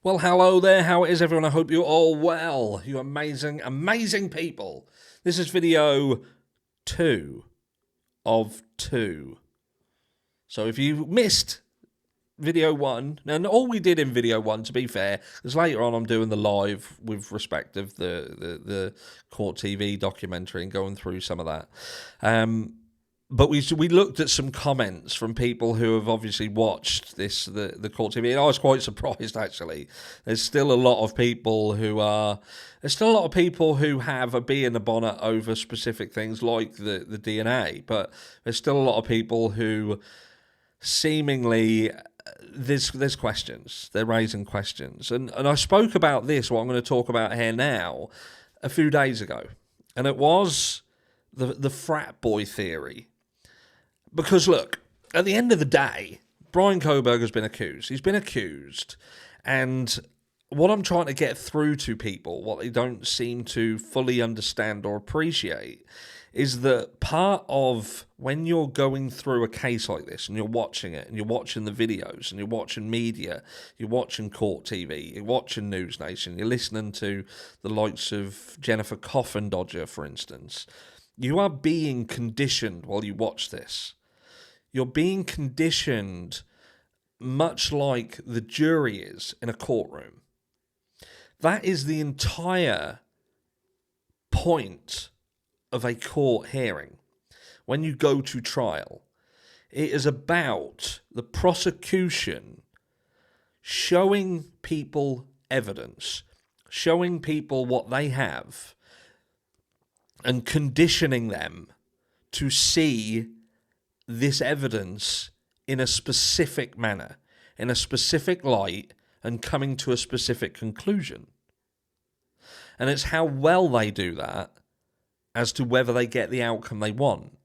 Well, hello there. How is everyone? I hope you're all well. You amazing, amazing people. This is video 2 of 2. So if you missed video 1, and all we did in video 1, to be fair, because later on I'm doing the live with respect of the Court TV documentary and going through some of that. But we looked at some comments from people who have obviously watched the Court TV, and I was quite surprised actually. There's still a lot of people who have a bee in the bonnet over specific things like the DNA, but there's still a lot of people who seemingly there's questions. They're raising questions, and I spoke about this, what I'm going to talk about here now, a few days ago, and it was the frat boy theory. Because, look, at the end of the day, Bryan Kohberger's been accused. He's been accused. And what I'm trying to get through to people, what they don't seem to fully understand or appreciate, is that part of when you're going through a case like this and you're watching it and you're watching the videos and you're watching media, you're watching Court TV, you're watching News Nation, you're listening to the likes of Jennifer Coffin-Dodger, for instance, you are being conditioned while you watch this. You're being conditioned much like the jury is in a courtroom. That is the entire point of a court hearing. When you go to trial, it is about the prosecution showing people evidence, showing people what they have, and conditioning them to see this evidence in a specific manner, in a specific light, and coming to a specific conclusion. And it's how well they do that as to whether they get the outcome they want.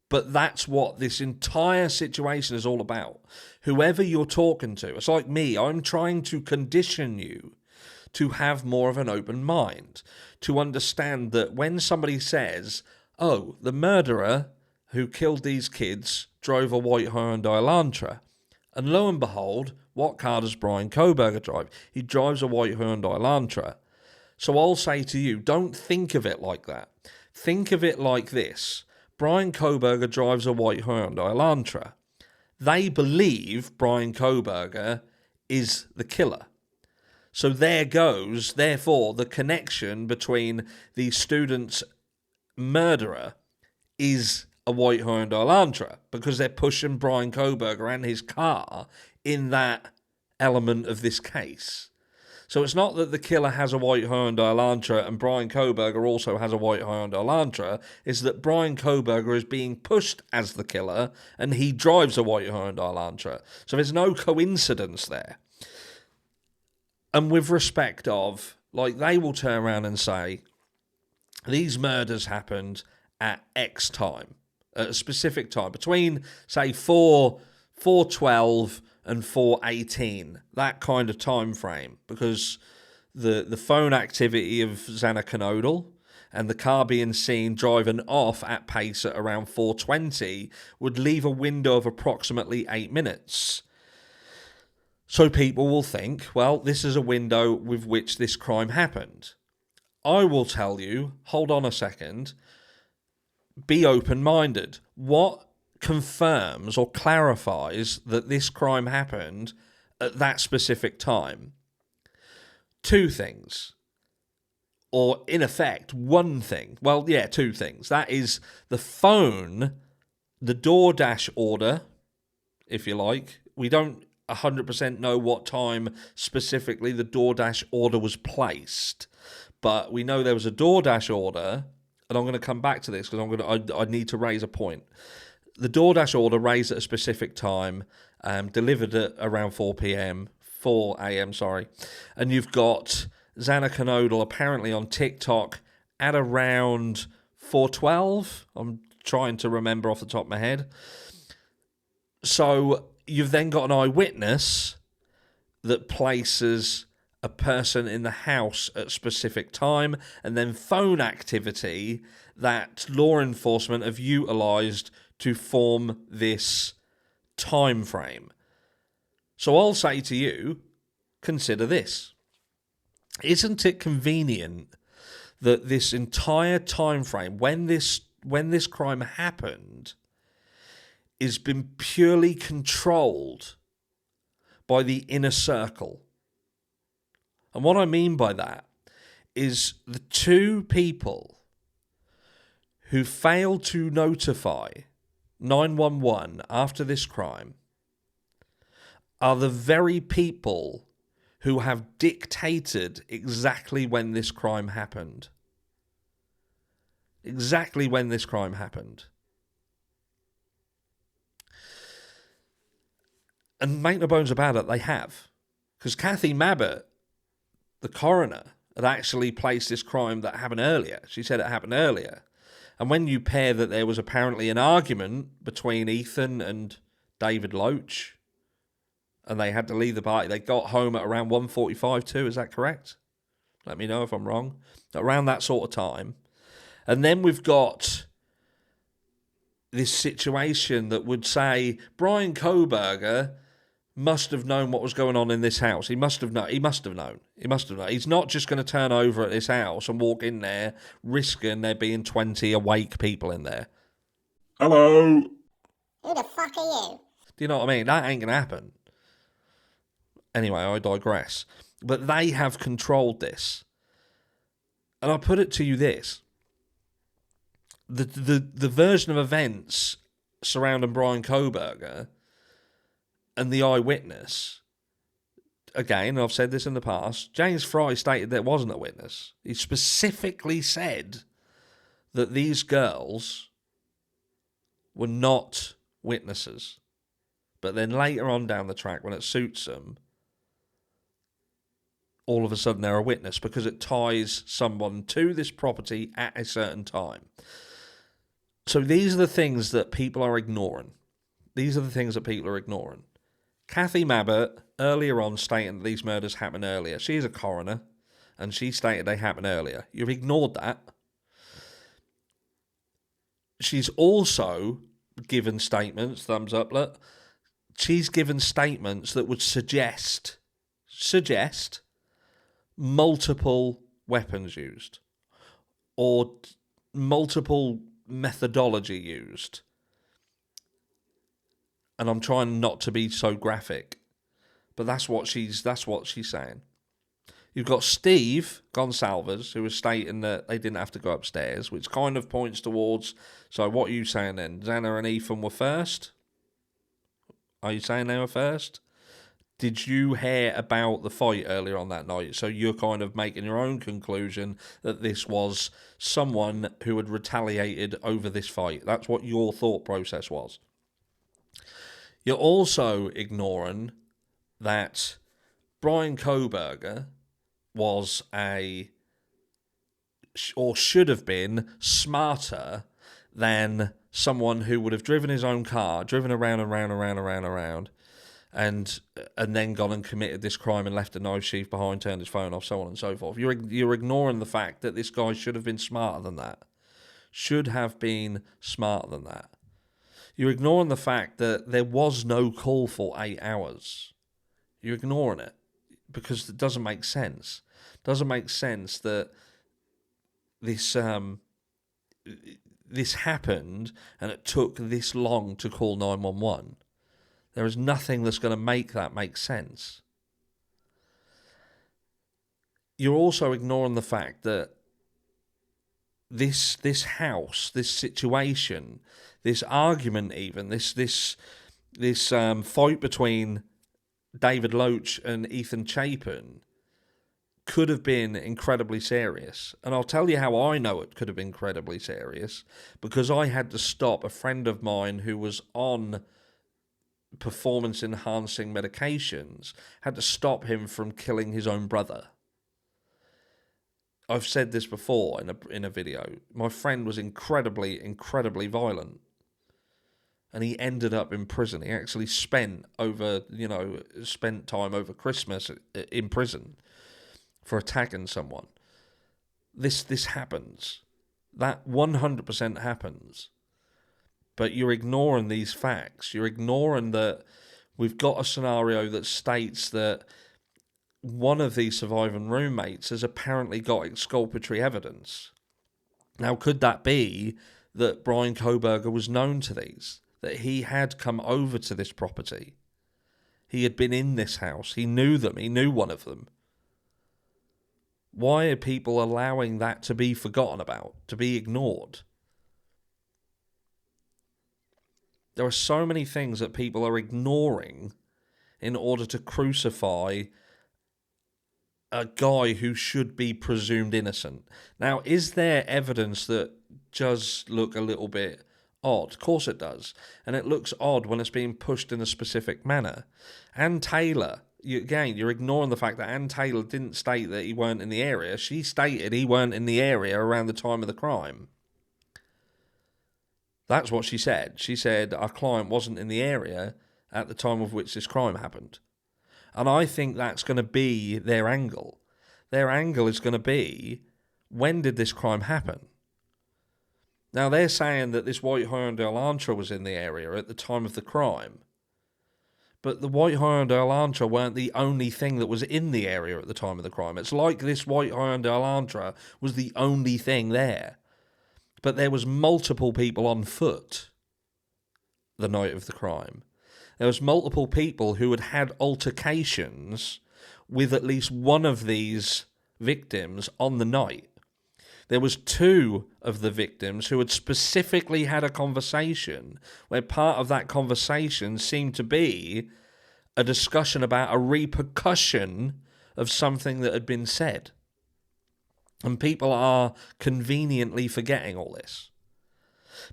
But that's what this entire situation is all about. Whoever you're talking to, it's like me, I'm trying to condition you to have more of an open mind, to understand that when somebody says, oh, the murderer who killed these kids drove a white Hyundai Elantra, and lo and behold, what car does Bryan Kohberger drive? He drives a white Hyundai Elantra. So I'll say to you, don't think of it like that. Think of it like this. Bryan Kohberger drives a white Hyundai Elantra. They believe Bryan Kohberger is the killer. So there goes, therefore, the connection between the student's murderer is a white Hyundai Elantra, because they're pushing Bryan Kohberger and his car in that element of this case. So it's not that the killer has a white Hyundai Elantra and Bryan Kohberger also has a white Hyundai Elantra. It's that Bryan Kohberger is being pushed as the killer and he drives a white Hyundai Elantra. So there's no coincidence there. And with respect of, like, they will turn around and say, these murders happened at X time, at a specific time, between, say, 4:12 and 4:18, that kind of time frame, because the phone activity of Xana Kernodle and the car being seen driving off at pace at around 4:20 would leave a window of approximately 8 minutes. So people will think, well, this is a window with which this crime happened. I will tell you, hold on a second, be open-minded. What confirms or clarifies that this crime happened at that specific time? Two things. Or, in effect, one thing. Well, yeah, two things. That is the phone, the DoorDash order, if you like. We don't 100% know what time specifically the DoorDash order was placed, but we know there was a DoorDash order. And I'm going to come back to this because I need to raise a point. The DoorDash order raised at a specific time, delivered at around 4 a.m., and you've got Xana Kernodle apparently on TikTok at around 4:12. I'm trying to remember off the top of my head. So you've then got an eyewitness that places a person in the house at a specific time, and then phone activity that law enforcement have utilised to form this time frame. So I'll say to you, consider this. Isn't it convenient that this entire time frame, when this crime happened, has been purely controlled by the inner circle? And what I mean by that is the two people who failed to notify 911 after this crime are the very people who have dictated exactly when this crime happened. Exactly when this crime happened. And make no bones about it, they have. Because Kathy Mabbott, the coroner, had actually placed this crime that happened earlier. She said it happened earlier. And when you pair that there was apparently an argument between Ethan and David Loach, and they had to leave the party, they got home at around 1:45 too, is that correct? Let me know if I'm wrong. Around that sort of time. And then we've got this situation that would say Brian Kohberger must have known what was going on in this house. He must have known. He's not just going to turn over at this house and walk in there risking there being 20 awake people in there. Hello? Who the fuck are you? Do you know what I mean? That ain't going to happen. Anyway, I digress. But they have controlled this. And I'll put it to you this. The version of events surrounding Brian Kohberger and the eyewitness, again, I've said this in the past, James Fry stated there wasn't a witness. He specifically said that these girls were not witnesses. But then later on down the track, when it suits them, all of a sudden they're a witness because it ties someone to this property at a certain time. So these are the things that people are ignoring. Kathy Mabbott, earlier on, stating that these murders happened earlier. She's a coroner, and she stated they happened earlier. You've ignored that. She's also given statements, thumbs up, look. She's given statements that would suggest multiple weapons used or multiple methodology used. And I'm trying not to be so graphic, but that's what she's saying. You've got Steve Gonsalves, who was stating that they didn't have to go upstairs, which kind of points towards, so what are you saying then? Xana and Ethan were first? Are you saying they were first? Did you hear about the fight earlier on that night? So you're kind of making your own conclusion that this was someone who had retaliated over this fight. That's what your thought process was. You're also ignoring that Brian Kohberger was should have been smarter than someone who would have driven his own car, driven around, and then gone and committed this crime and left a knife sheath behind, turned his phone off, so on and so forth. You're ignoring the fact that this guy should have been smarter than that. You're ignoring the fact that there was no call for 8 hours. You're ignoring it because it doesn't make sense. It doesn't make sense that this happened and it took this long to call 911. There is nothing that's going to make that make sense. You're also ignoring the fact that this house, this situation, this argument, even this fight between David Loach and Ethan Chapin could have been incredibly serious. And I'll tell you how I know it could have been incredibly serious, because I had to stop a friend of mine who was on performance-enhancing medications, had to stop him from killing his own brother. I've said this before in a video. My friend was incredibly violent. And he ended up in prison. He actually spent time over Christmas in prison for attacking someone. This happens. That 100% happens. But you're ignoring these facts. You're ignoring that we've got a scenario that states that one of these surviving roommates has apparently got exculpatory evidence. Now, could that be that Brian Koberger was known to these? That he had come over to this property? He had been in this house. He knew them. He knew one of them. Why are people allowing that to be forgotten about, to be ignored? There are so many things that people are ignoring in order to crucify a guy who should be presumed innocent. Now, is there evidence that does look a little bit odd? Of course it does. And it looks odd when it's being pushed in a specific manner. Ann Taylor, you're ignoring the fact that Ann Taylor didn't state that he weren't in the area. She stated he weren't in the area around the time of the crime. That's what she said. She said our client wasn't in the area at the time of which this crime happened. And I think that's going to be their angle. Their angle is going to be, when did this crime happen? Now, they're saying that this white Hyundai Elantra was in the area at the time of the crime. But the white Hyundai Elantra weren't the only thing that was in the area at the time of the crime. It's like this white Hyundai Elantra was the only thing there. But there was multiple people on foot the night of the crime. There was multiple people who had had altercations with at least one of these victims on the night. There was two of the victims who had specifically had a conversation where part of that conversation seemed to be a discussion about a repercussion of something that had been said. And people are conveniently forgetting all this.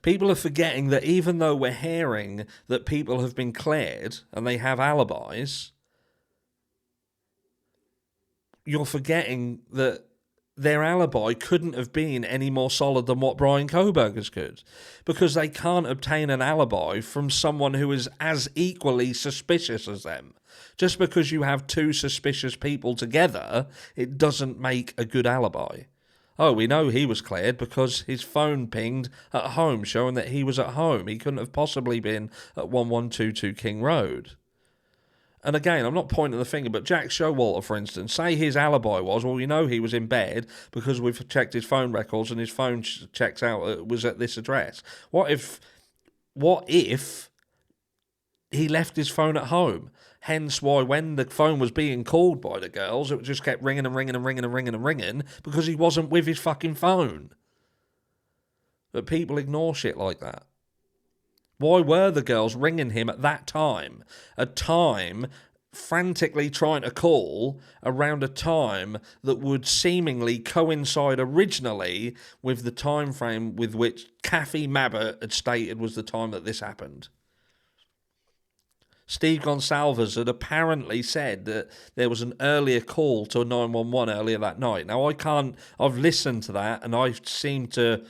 People are forgetting that even though we're hearing that people have been cleared and they have alibis, you're forgetting that their alibi couldn't have been any more solid than what Brian Koberger's could, because they can't obtain an alibi from someone who is as equally suspicious as them. Just because you have two suspicious people together, it doesn't make a good alibi. Oh, we know he was cleared because his phone pinged at home, showing that he was at home. He couldn't have possibly been at 1122 King Road. And again, I'm not pointing the finger, but Jack Showalter, for instance, say his alibi was, well, we know he was in bed because we've checked his phone records and his phone checks out it was at this address. What if he left his phone at home? Hence why when the phone was being called by the girls, it just kept ringing and ringing and ringing and ringing and ringing because he wasn't with his fucking phone. But people ignore shit like that. Why were the girls ringing him at that time? A time frantically trying to call around a time that would seemingly coincide originally with the time frame with which Kathy Mabbott had stated was the time that this happened. Steve Gonsalves had apparently said that there was an earlier call to 911 earlier that night. Now, I've listened to that and I seem to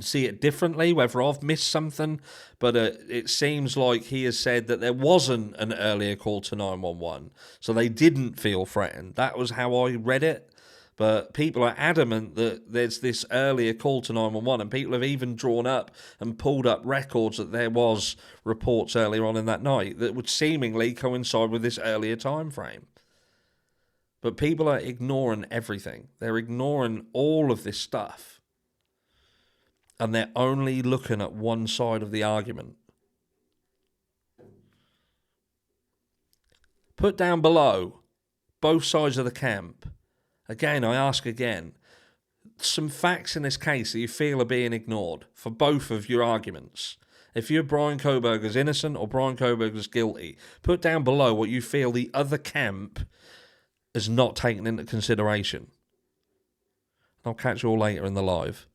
see it differently, whether I've missed something, but it seems like he has said that there wasn't an earlier call to 911, so they didn't feel threatened. That was how I read it. But people are adamant that there's this earlier call to 911, and people have even drawn up and pulled up records that there was reports earlier on in that night that would seemingly coincide with this earlier time frame. But people are ignoring everything. They're ignoring all of this stuff. And they're only looking at one side of the argument. Put down below both sides of the camp. Again, I ask again, some facts in this case that you feel are being ignored for both of your arguments. If you're Brian Koberger's innocent or Brian Koberger's guilty, put down below what you feel the other camp is not taken into consideration. I'll catch you all later in the live.